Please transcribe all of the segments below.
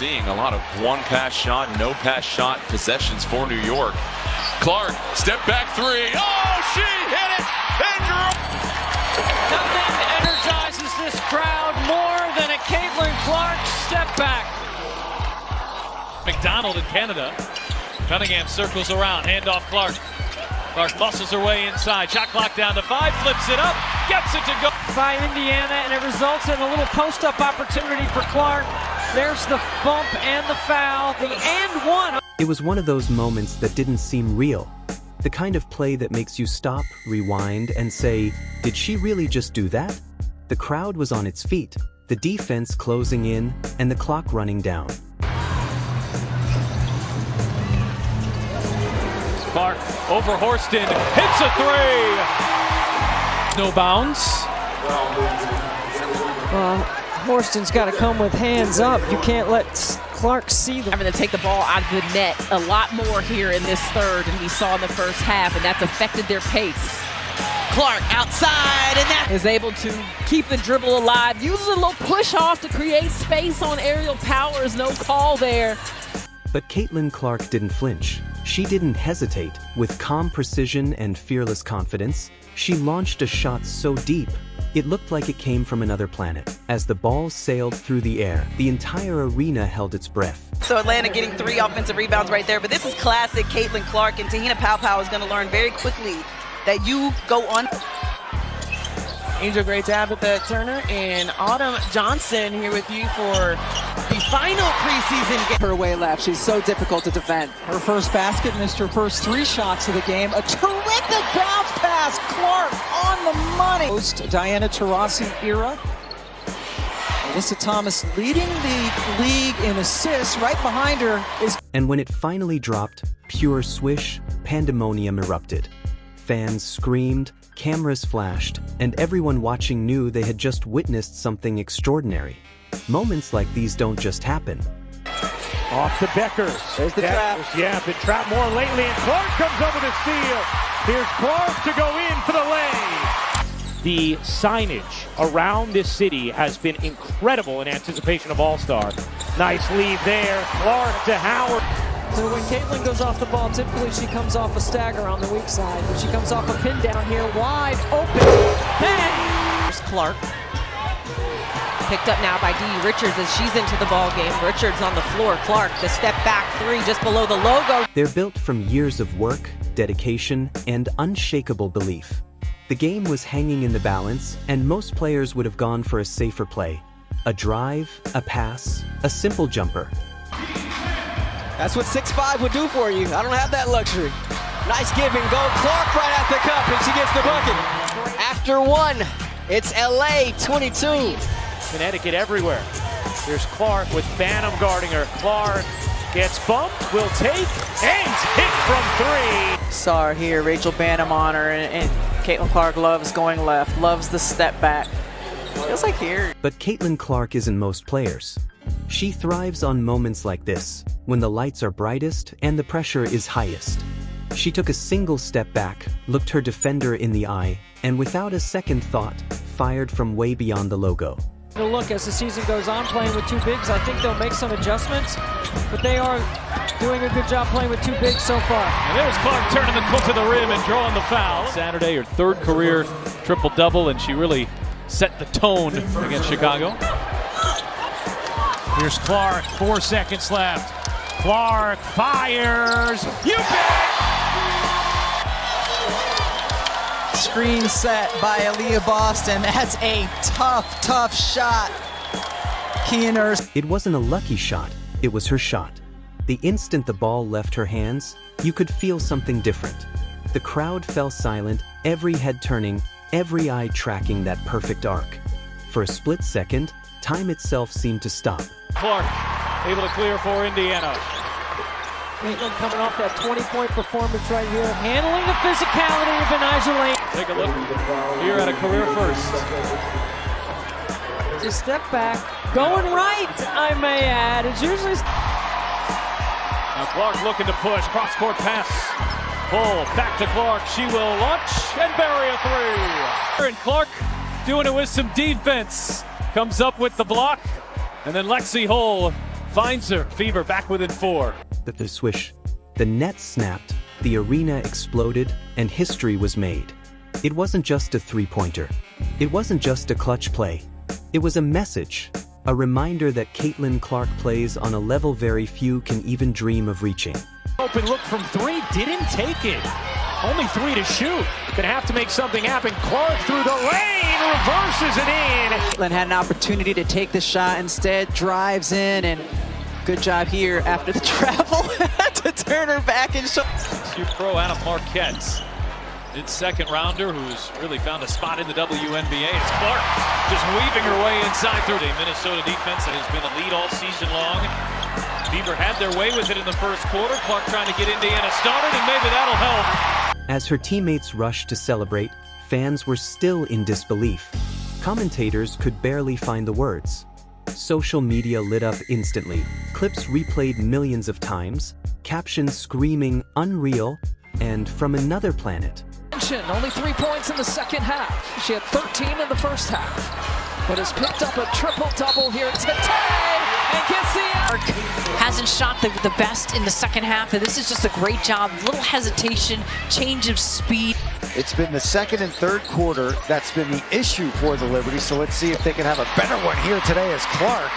Seeing a lot of one-pass shot, no-pass shot possessions for New York. Clark, step back three. Oh, she hit it! Andrew! Nothing energizes this crowd more than a Caitlin Clark step back. McDonald in Canada. Cunningham circles around, handoff Clark. Clark muscles her way inside. Shot clock down to 5, flips it up, gets it to go. By Indiana, and it results in a little post-up opportunity for Clark. There's the bump and the foul, the and one. It was one of those moments that didn't seem real. The kind of play that makes you stop, rewind, and say, did she really just do that? The crowd was on its feet, the defense closing in, and the clock running down. Clark over Horston, hits a three. No bounds. Horston's got to come with hands up. You can't let Clark see them. Having to take the ball out of the net a lot more here in this third than we saw in the first half, and that's affected their pace. Clark outside, and that is able to keep the dribble alive. Uses a little push off to create space on aerial powers. No call there. But Caitlin Clark didn't flinch. She didn't hesitate. With calm precision and fearless confidence, she launched a shot so deep, it looked like it came from another planet. As the ball sailed through the air, the entire arena held its breath. So Atlanta getting 3 offensive rebounds right there, but this is classic Caitlin Clark, and Te-Hina Paopao is going to learn very quickly that you go on. Angel Gray Tabitha Turner and Autumn Johnson here with you for the final preseason game. Her way left. She's so difficult to defend. Her first basket missed her first 3 shots of the game. A terrific bounce pass. Clark on the money. Post Diana Taurasi era. Alyssa Thomas leading the league in assists. Right behind her is... And when it finally dropped, pure swish, pandemonium erupted. Fans screamed, cameras flashed, and everyone watching knew they had just witnessed something extraordinary. Moments like these don't just happen. Off to Becker. There's the trap. Yeah, been trapped more lately, and Clark comes over to steal. Here's Clark to go in for the lay. The signage around this city has been incredible in anticipation of All-Star. Nice lead there. Clark to Howard. So when Caitlin goes off the ball, typically she comes off a stagger on the weak side, but she comes off a pin down here, wide open. Here's Clark. Picked up now by Dee Richards as she's into the ball game. Richards on the floor. Clark, the step back 3 just below the logo. They're built from years of work, dedication, and unshakable belief. The game was hanging in the balance, and most players would have gone for a safer play. A drive, a pass, a simple jumper. That's what 6'5" would do for you. I don't have that luxury. Nice give and go. Clark right at the cup, and she gets the bucket. After 1, it's LA 22. Connecticut everywhere. There's Clark with Banham guarding her. Clark gets bumped, will take, and hit from 3. Saw her here, Rachel Banham on her, and Caitlin Clark loves going left, loves the step back. Feels like here. But Caitlin Clark isn't most players. She thrives on moments like this, when the lights are brightest and the pressure is highest. She took a single step back, looked her defender in the eye, and without a second thought, fired from way beyond the logo. Look, as the season goes on, playing with 2 bigs, I think they'll make some adjustments, but they are doing a good job playing with 2 bigs so far. And there's Clark turning to the rim and drawing the foul. Saturday, her 3rd career triple-double, and she really set the tone against Chicago. Here's Clark, 4 seconds left. Clark fires. You bet! Screen set by Aaliyah Boston. That's a tough shot. Kia Nurse. It wasn't a lucky shot, it was her shot. The instant the ball left her hands, you could feel something different. The crowd fell silent, every head turning, every eye tracking that perfect arc. For a split second, time itself seemed to stop. Clark able to clear for Indiana. Caitlin coming off that 20-point performance right here, handling the physicality of Benijah Lane. Take a look here at a career first. Just step back, going right, I may add. It's usually... Now Clark looking to push, cross-court pass. Pull, back to Clark, she will launch and bury a 3. And Clark doing it with some defense. Comes up with the block, and then Lexi Hull finds her. Fever back within 4. The swish. The net snapped, the arena exploded, and history was made. It wasn't just a three-pointer. It wasn't just a clutch play. It was a message, a reminder that Caitlin Clark plays on a level very few can even dream of reaching. Open look from 3, didn't take it. Only 3 to shoot. Gonna have to make something happen. Clark through the lane, reverses it in. Caitlin had an opportunity to take the shot, instead drives in, and good job here after the travel to turn her back and show. Pro Anna Marquette, mid-second rounder who's really found a spot in the WNBA. It's Clark just weaving her way inside through the Minnesota defense that has been a lead all season long. Beaver had their way with it in the first quarter. Clark trying to get Indiana started, and maybe that'll help. As her teammates rushed to celebrate, fans were still in disbelief. Commentators could barely find the words. Social media lit up instantly, clips replayed millions of times, captions screaming "unreal" and "from another planet." Only 3 points in the second half. She had 13 in the first half, but has picked up a triple-double here today and gets the arc. Hasn't shot the best in the second half, and this is just a great job. Little hesitation, change of speed. It's been the second and third quarter that's been the issue for the Liberty, so let's see if they can have a better one here today as Clark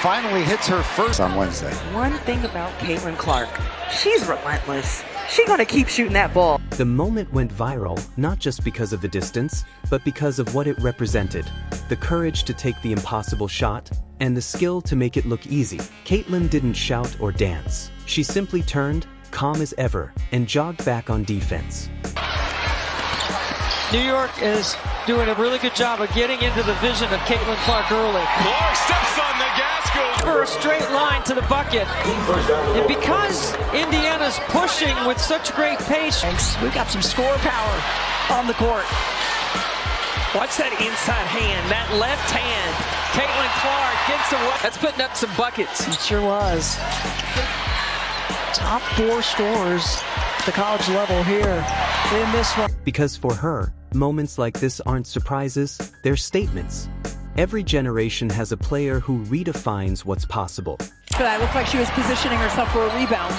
finally hits her first on Wednesday. One thing about Caitlin Clark, she's relentless. She's going to keep shooting that ball. The moment went viral, not just because of the distance, but because of what it represented. The courage to take the impossible shot, and the skill to make it look easy. Caitlin didn't shout or dance. She simply turned, calm as ever, and jogged back on defense. New York is doing a really good job of getting into the vision of Caitlin Clark early. Clark steps on the gas, goes For a straight line to the bucket. And because Indiana's pushing with such great pace, We've got some score power on the court. watch that inside hand, that left hand. Caitlin Clark gets away. That's putting up some buckets. It sure was. Top 4 scorers at the college level here in this one. Because for her, moments like this aren't surprises, they're statements. Every generation has a player who redefines what's possible. That looked like she was positioning herself for a rebound,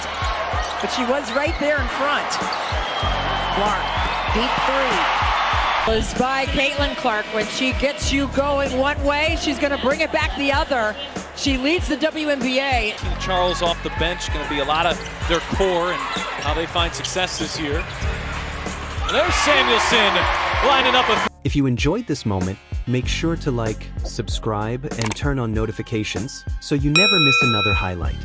but she was right there in front. Clark, deep 3. Was by Caitlin Clark. When she gets you going one way, she's going to bring it back the other. She leads the WNBA. Charles off the bench, going to be a lot of their core and how they find success this year. There's Samuelson lining up a... If you enjoyed this moment, make sure to like, subscribe, and turn on notifications so you never miss another highlight.